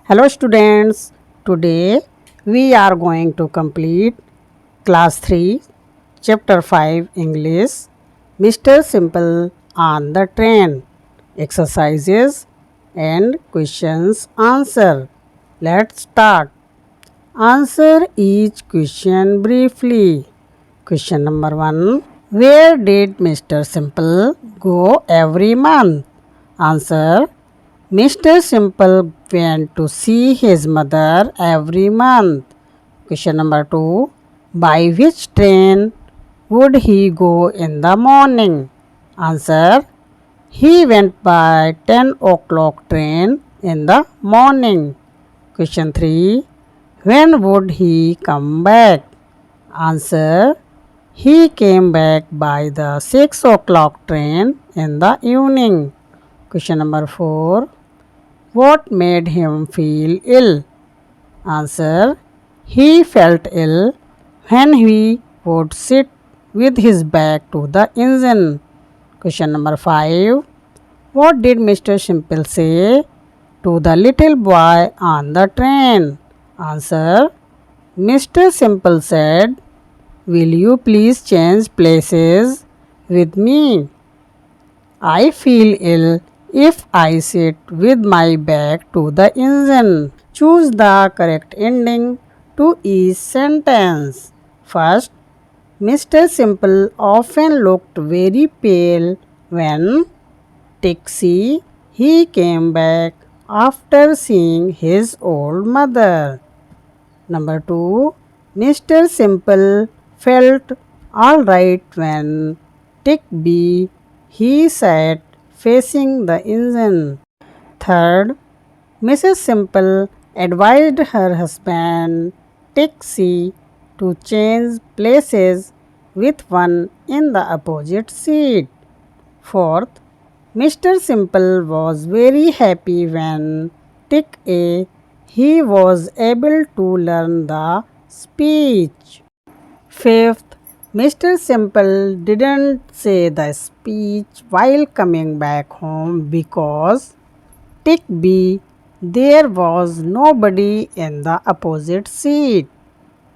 Hello students, today we are going to complete class 3 chapter 5 English Mr. Simple on the train exercises and questions answer. Let's start. Answer each question briefly. Question number 1. Where did Mr. Simple go every month? Answer. Mr. Simple went to see his mother every month. Question number 2. By which train would he go in the morning? Answer. He went by 10 o'clock train in the morning. Question 3. When would he come back? Answer. He came back by the 6 o'clock train in the evening. Question number 4. What made him feel ill? Answer. He felt ill when he would sit with his back to the engine. Question number 5. What did Mr. Simple say to the little boy on the train? Answer. Mr. Simple said, "Will you please change places with me? I feel ill if I sit with my back to the engine." Choose the correct ending to each sentence. First, Mr. Simple often looked very pale when Tixie he came back after seeing his old mother. Number 2. Mr. Simple felt all right when Tickby he sat facing the engine. Third, Mrs. Simple advised her husband Tixie to change places with one in the opposite seat. Fourth, Mr. Simple was very happy when Tick A he was able to learn the speech. Fifth, Mr. Simple didn't say the speech while coming back home because Tick B there was nobody in the opposite seat.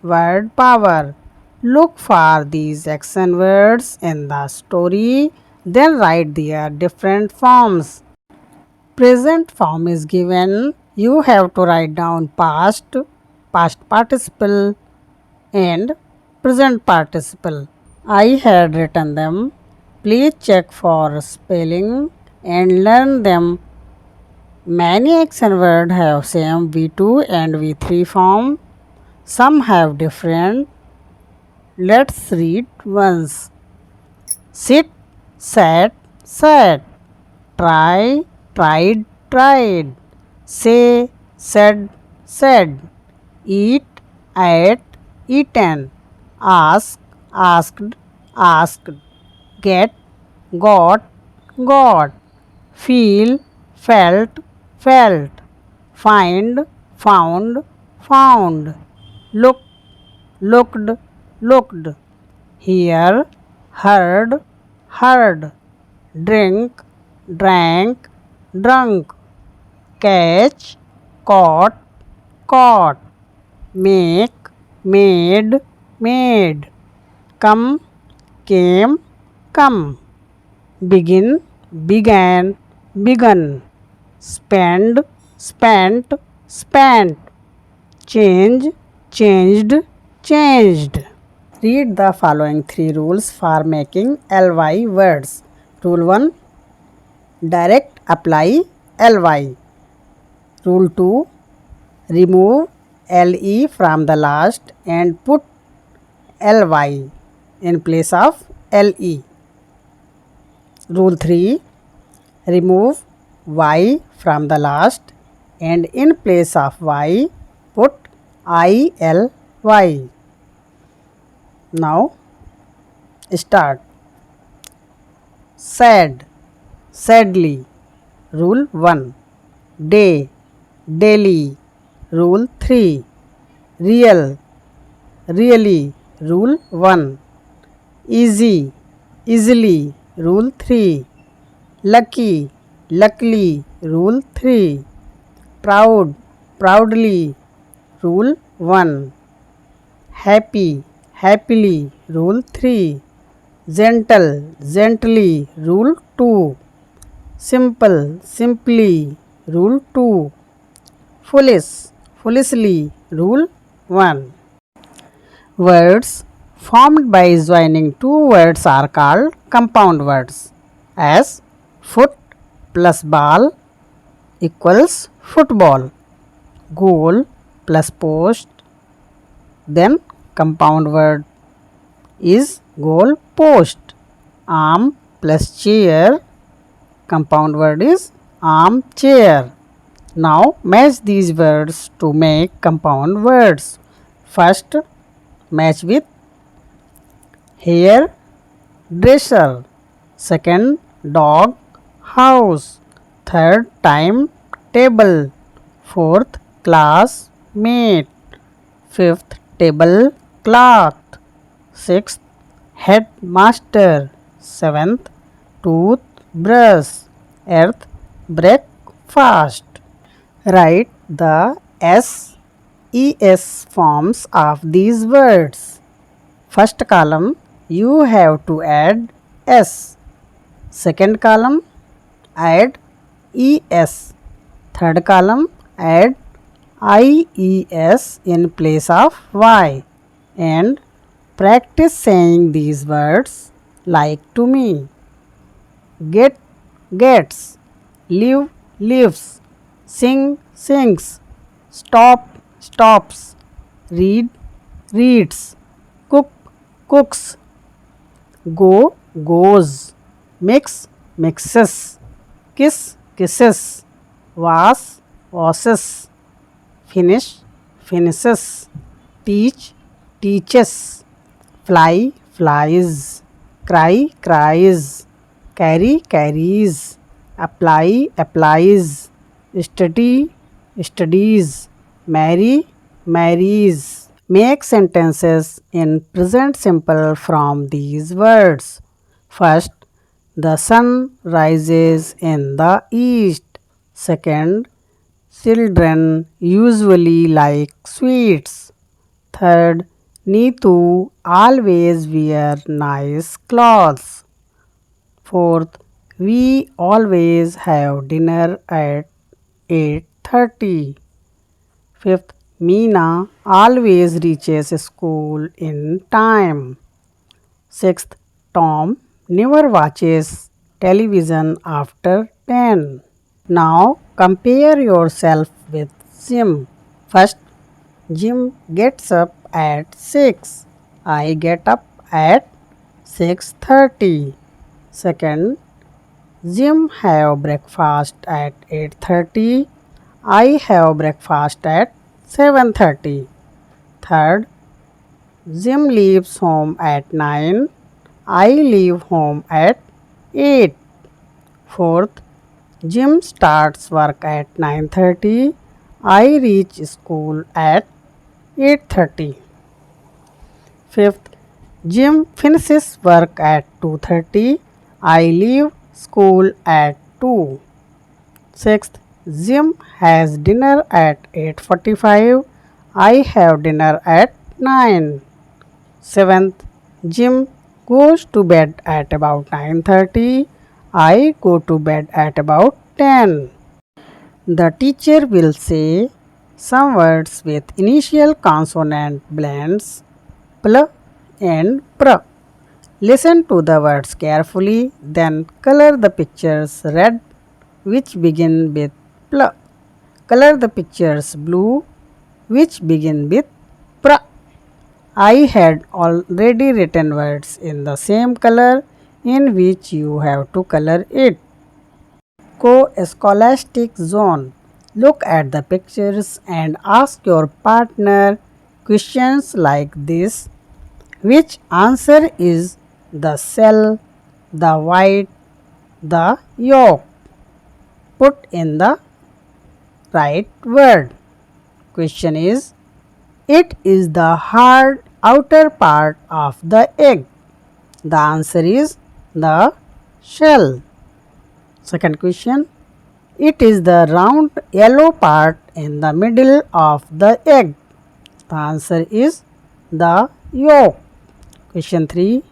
Word power. Look for these action words in the story, then write their different forms. Present form is given. You have to write down past, past participle, and present participle. I had written them. Please check for spelling and learn them. Many action words have same V2 and V3 form. Some have different. Let's read once. Sit, sat, sat. Try, tried, tried. Say, said, said. Eat, ate, eaten. Ask, asked, asked. Get, got, got. Feel, felt, felt. Find, found, found. Look, looked, looked. Hear, heard, heard. Drink, drank, drunk. Catch, caught, caught. Make, made, made. Come, came, come. Begin, began, begun. Spend, spent, spent. Change, changed, changed. Read the following 3 rules for making ly words. Rule 1. Direct apply ly. Rule 2. Remove le from the last and put ly in place of le. Rule 3. Remove y from the last and in place of y put ILY. Now start. Sad, sadly. Rule 1. Day, daily. Rule 3. Real, really. Rule 1. Easy, easily. Rule 3. Lucky, luckily. Rule 3. Proud, proudly, Rule 1. Happy, happily, Rule 3. Gentle, gently, Rule 2. Simple, simply, Rule 2. Foolish, foolishly, Rule 1. Words formed by joining two words are called compound words, as foot plus ball equals football, goal plus post, then compound word is goal post, arm plus chair, compound word is arm chair. Now match these words to make compound words. First, match with hair, dresser. Second, dog, house. Third, time, table. Fourth, class, mate. Fifth, table, cloth. Sixth, headmaster. Seventh, tooth, brush. Eighth, breakfast. Write the SES forms of these words. First column, you have to add S. Second column, add ES. Third column, add IES in place of Y. And practice saying these words like to me. Get, gets. Live, lives. Sing, sings. Stop, stops. Read, reads. Cook, cooks. Go, goes. Mix, mixes. Kiss, kisses. Wash, washes. Finish, finishes. Teach, teaches. Fly, flies. Cry, cries. Carry, carries. Apply, applies. Study, studies. Marry, marries. Make sentences in present simple from these words. First, the sun rises in the east. Second, children usually like sweets. Third, Neetu always wear nice clothes. Fourth, we always have dinner at 8:30. Fifth, Meena always reaches school in time. Sixth, Tom never watches television after 10. Now compare yourself with Jim. First, Jim gets up at 6. I get up at 6:30. Second, Jim have breakfast at 8:30. I have breakfast at 7:30. Third, Jim leaves home at 9. I leave home at 8. Fourth, Jim starts work at 9:30. I reach school at 8:30. Fifth, Jim finishes work at 2:30. I leave school at 2. Sixth, Jim has dinner at 8:45. I have dinner at 9. Seventh, Jim goes to bed at about 9:30. I go to bed at about 10. The teacher will say some words with initial consonant blends pl and pr. Listen to the words carefully, then color the pictures red which begin with pl. Color the pictures blue which begin with pr. I had already written words in the same color in which you have to color it. Co-scholastic zone. Look at the pictures and ask your partner questions like this. Which answer is the cell, the white, the yolk? Put in the right word. Question is, it is the hard outer part of the egg. The answer is the shell. Second question, it is the round yellow part in the middle of the egg? The answer is the yolk. Question 3.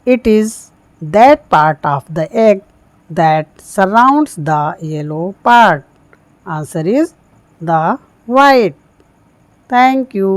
It is that part of the egg that surrounds the yellow part. Answer is the white. Thank you.